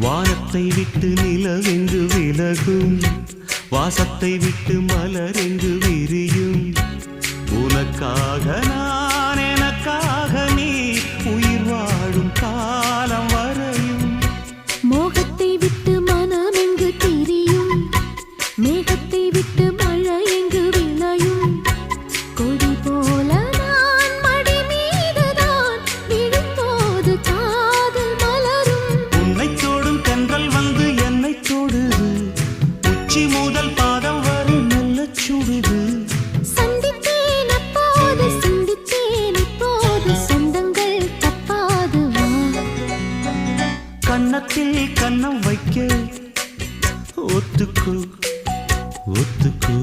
வானத்தை விட்டு நிலவெங்கு விலகும், வாசத்தை விட்டு மலரெங்கு விரியும். உனக்காக நான், எனக்காக நீ, உயிர் வாழும் காலம் வரையும். மோகத்தை விட்டு மனம் எங்கு திரியும், மேகத்தை விட்டு மழை எங்கு விளையும். கொடி போல நான் மடி மீதுதான் விழும்போது காதல் மலரும். உன்னை தோடும் தென்றல் வந்து என்னை தொடுது, உச்சி முதல் பாதம் வரை நல்ல சுடுது. சந்தித்தேன் அப்போது, சிந்தித்தேன் இப்போது, சொந்தங்கள் தப்பாது வா. கன்னத்தில் கன்னம் வைக்க ஒத்துக்கோ ஒத்துக்கோ.